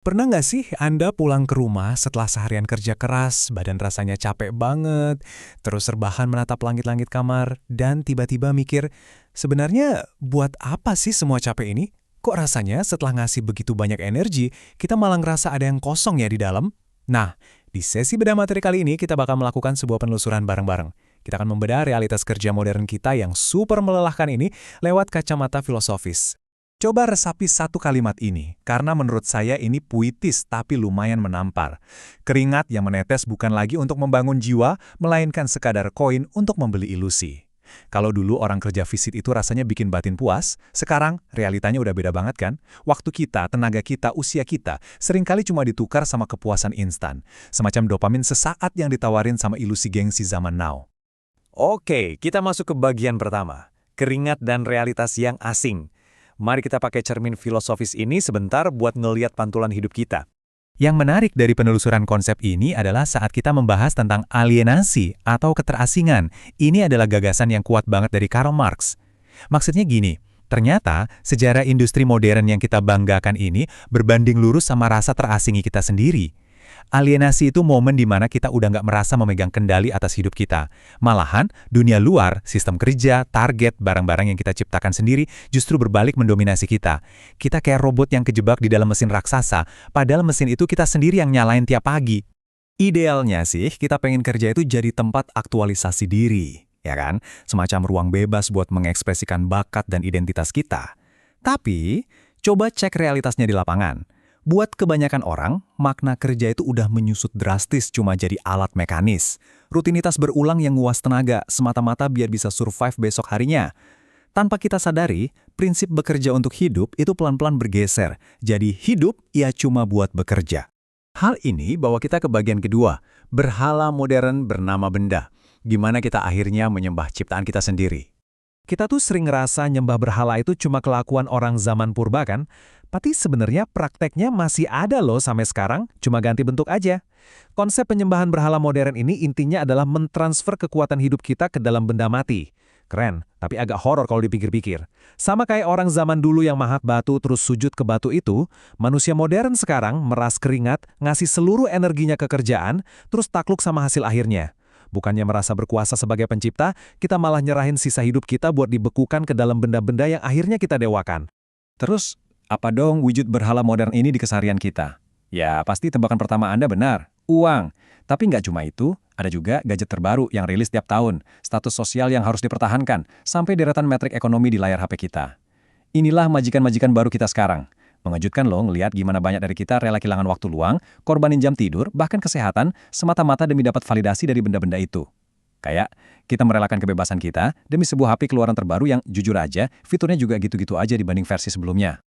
Pernah nggak sih Anda pulang ke rumah setelah seharian kerja keras, badan rasanya capek banget, terus rebahan menatap langit-langit kamar, dan tiba-tiba mikir, sebenarnya buat apa sih semua capek ini? Kok rasanya setelah ngasih begitu banyak energi, kita malah ngerasa ada yang kosong ya di dalam? Nah, di sesi bedah materi kali ini kita bakal melakukan sebuah penelusuran bareng-bareng. Kita akan membedah realitas kerja modern kita yang super melelahkan ini lewat kacamata filosofis. Coba resapi satu kalimat ini, karena menurut saya ini puitis tapi lumayan menampar. Keringat yang menetes bukan lagi untuk membangun jiwa, melainkan sekadar koin untuk membeli ilusi. Kalau dulu orang kerja fisik itu rasanya bikin batin puas, sekarang realitanya udah beda banget kan? Waktu kita, tenaga kita, usia kita, seringkali cuma ditukar sama kepuasan instan. Semacam dopamin sesaat yang ditawarin sama ilusi gengsi zaman now. Oke, kita masuk ke bagian pertama. Keringat dan realitas yang asing. Mari kita pakai cermin filosofis ini sebentar buat ngeliat pantulan hidup kita. Yang menarik dari penelusuran konsep ini adalah saat kita membahas tentang alienasi atau keterasingan. Ini adalah gagasan yang kuat banget dari Karl Marx. Maksudnya gini, ternyata sejarah industri modern yang kita banggakan ini berbanding lurus sama rasa terasingi kita sendiri. Alienasi itu momen di mana kita udah nggak merasa memegang kendali atas hidup kita. Malahan, dunia luar, sistem kerja, target, barang-barang yang kita ciptakan sendiri justru berbalik mendominasi kita. Kita kayak robot yang kejebak di dalam mesin raksasa, padahal mesin itu kita sendiri yang nyalain tiap pagi. Idealnya sih, kita pengen kerja itu jadi tempat aktualisasi diri, ya kan? Semacam ruang bebas buat mengekspresikan bakat dan identitas kita. Tapi, coba cek realitasnya di lapangan. Buat kebanyakan orang, makna kerja itu udah menyusut drastis cuma jadi alat mekanis. Rutinitas berulang yang nguas tenaga, semata-mata biar bisa survive besok harinya. Tanpa kita sadari, prinsip bekerja untuk hidup itu pelan-pelan bergeser. Jadi hidup ya cuma buat bekerja. Hal ini bawa kita ke bagian kedua, berhala modern bernama benda. Gimana kita akhirnya menyembah ciptaan kita sendiri. Kita tuh sering ngerasa nyembah berhala itu cuma kelakuan orang zaman purba kan? Tapi sebenarnya prakteknya masih ada loh sampai sekarang, cuma ganti bentuk aja. Konsep penyembahan berhala modern ini intinya adalah mentransfer kekuatan hidup kita ke dalam benda mati. Keren, tapi agak horor kalau dipikir-pikir. Sama kayak orang zaman dulu yang mahat batu terus sujud ke batu itu, manusia modern sekarang meras keringat, ngasih seluruh energinya ke kerjaan, terus takluk sama hasil akhirnya. Bukannya merasa berkuasa sebagai pencipta, kita malah nyerahin sisa hidup kita buat dibekukan ke dalam benda-benda yang akhirnya kita dewakan. Terus, apa dong wujud berhala modern ini di keseharian kita? Ya, pasti tebakan pertama Anda benar, uang. Tapi nggak cuma itu, ada juga gadget terbaru yang rilis tiap tahun, status sosial yang harus dipertahankan, sampai deretan metrik ekonomi di layar HP kita. Inilah majikan-majikan baru kita sekarang. Mengejutkan loh ngelihat gimana banyak dari kita rela kehilangan waktu luang, korbanin jam tidur, bahkan kesehatan, semata-mata demi dapat validasi dari benda-benda itu. Kayak, kita merelakan kebebasan kita demi sebuah HP keluaran terbaru yang jujur aja, fiturnya juga gitu-gitu aja dibanding versi sebelumnya.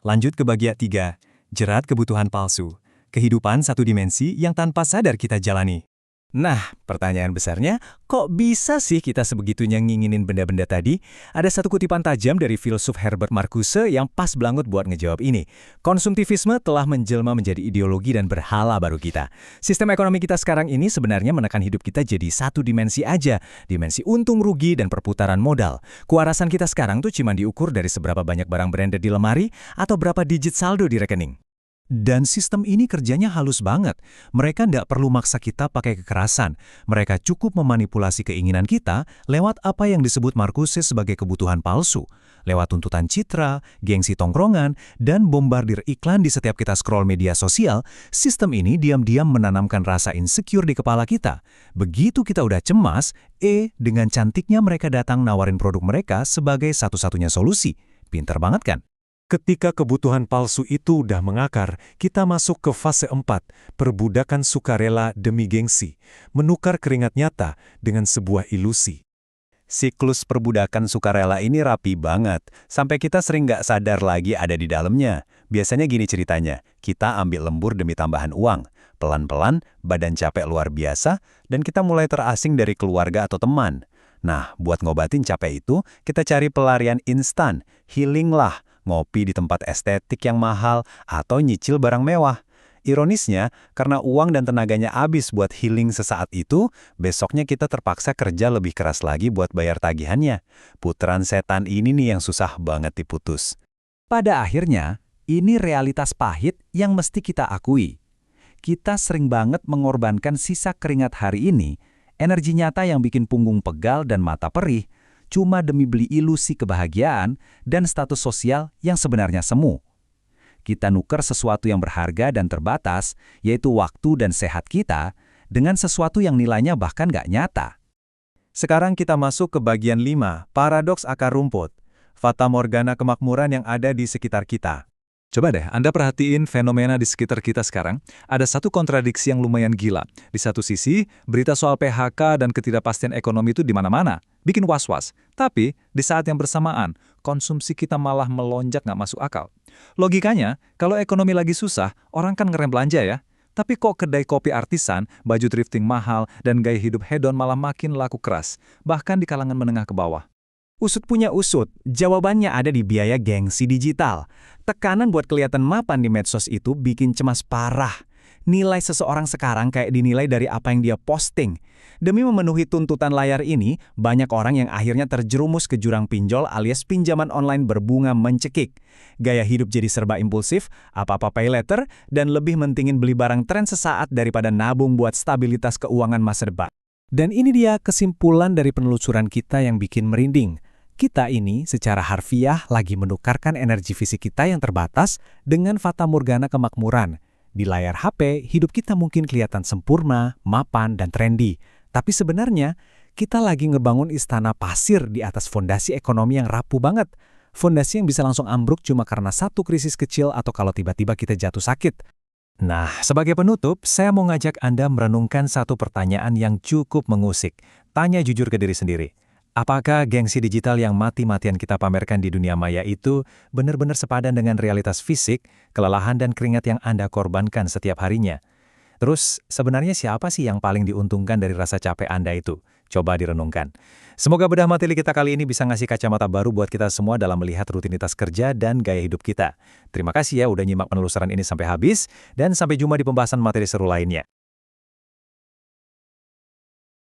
Lanjut ke bagian 3, jerat kebutuhan palsu. Kehidupan satu dimensi yang tanpa sadar kita jalani. Nah, pertanyaan besarnya, kok bisa sih kita sebegitunya nginginin benda-benda tadi? Ada satu kutipan tajam dari filsuf Herbert Marcuse yang pas banget buat ngejawab ini. Konsumtivisme telah menjelma menjadi ideologi dan berhala baru kita. Sistem ekonomi kita sekarang ini sebenarnya menekan hidup kita jadi satu dimensi aja. Dimensi untung rugi dan perputaran modal. Kewarasan kita sekarang tuh cuma diukur dari seberapa banyak barang branded di lemari atau berapa digit saldo di rekening. Dan sistem ini kerjanya halus banget. Mereka tidak perlu maksa kita pakai kekerasan. Mereka cukup memanipulasi keinginan kita lewat apa yang disebut Marcuse sebagai kebutuhan palsu. Lewat tuntutan citra, gengsi tongkrongan, dan bombardir iklan di setiap kita scroll media sosial, sistem ini diam-diam menanamkan rasa insecure di kepala kita. Begitu kita udah cemas, dengan cantiknya mereka datang nawarin produk mereka sebagai satu-satunya solusi. Pinter banget kan? Ketika kebutuhan palsu itu udah mengakar, kita masuk ke fase 4, perbudakan sukarela demi gengsi, menukar keringat nyata dengan sebuah ilusi. Siklus perbudakan sukarela ini rapi banget, sampai kita sering nggak sadar lagi ada di dalamnya. Biasanya gini ceritanya, kita ambil lembur demi tambahan uang, pelan-pelan, badan capek luar biasa, dan kita mulai terasing dari keluarga atau teman. Nah, buat ngobatin capek itu, kita cari pelarian instan, healing lah, ngopi di tempat estetik yang mahal, atau nyicil barang mewah. Ironisnya, karena uang dan tenaganya habis buat healing sesaat itu, besoknya kita terpaksa kerja lebih keras lagi buat bayar tagihannya. Putaran setan ini nih yang susah banget diputus. Pada akhirnya, Ini realitas pahit yang mesti kita akui. Kita sering banget mengorbankan sisa keringat hari ini, energi nyata yang bikin punggung pegal dan mata perih, cuma demi beli ilusi kebahagiaan dan status sosial yang sebenarnya semu. Kita nuker sesuatu yang berharga dan terbatas, yaitu waktu dan sehat kita, dengan sesuatu yang nilainya bahkan nggak nyata. Sekarang kita masuk ke bagian 5, paradoks akar rumput. Fata morgana kemakmuran yang ada di sekitar kita. Coba deh, Anda perhatiin fenomena di sekitar kita sekarang. Ada satu kontradiksi yang lumayan gila. Di satu sisi, berita soal PHK dan ketidakpastian ekonomi itu di mana-mana. Bikin was-was. Tapi, di saat yang bersamaan, konsumsi kita malah melonjak nggak masuk akal. Logikanya, kalau ekonomi lagi susah, orang kan ngerem belanja ya. Tapi kok kedai kopi artisan, baju thrifting mahal, dan gaya hidup hedon malah makin laku keras. Bahkan di kalangan menengah ke bawah. Usut punya usut, jawabannya ada di biaya gengsi digital. Tekanan buat kelihatan mapan di medsos itu bikin cemas parah. Nilai seseorang sekarang kayak dinilai dari apa yang dia posting. Demi memenuhi tuntutan layar ini, banyak orang yang akhirnya terjerumus ke jurang pinjol alias pinjaman online berbunga mencekik. Gaya hidup jadi serba impulsif, apa-apa pay later, dan lebih mentingin beli barang tren sesaat daripada nabung buat stabilitas keuangan masa depan. Dan ini dia kesimpulan dari penelusuran kita yang bikin merinding. Kita ini secara harfiah lagi menukarkan energi fisik kita yang terbatas dengan fata morgana kemakmuran. Di layar HP, hidup kita mungkin kelihatan sempurna, mapan, dan trendy. Tapi sebenarnya, kita lagi ngebangun istana pasir di atas fondasi ekonomi yang rapuh banget. Fondasi yang bisa langsung ambruk cuma karena satu krisis kecil atau kalau tiba-tiba kita jatuh sakit. Nah, sebagai penutup, saya mau ngajak Anda merenungkan satu pertanyaan yang cukup mengusik. Tanya jujur ke diri sendiri. Apakah gengsi digital yang mati-matian kita pamerkan di dunia maya itu benar-benar sepadan dengan realitas fisik, kelelahan dan keringat yang Anda korbankan setiap harinya? Terus, sebenarnya siapa sih yang paling diuntungkan dari rasa capek Anda itu? Coba direnungkan. Semoga bedah materi kita kali ini bisa ngasih kacamata baru buat kita semua dalam melihat rutinitas kerja dan gaya hidup kita. Terima kasih ya udah nyimak penelusuran ini sampai habis, dan sampai jumpa di pembahasan materi seru lainnya.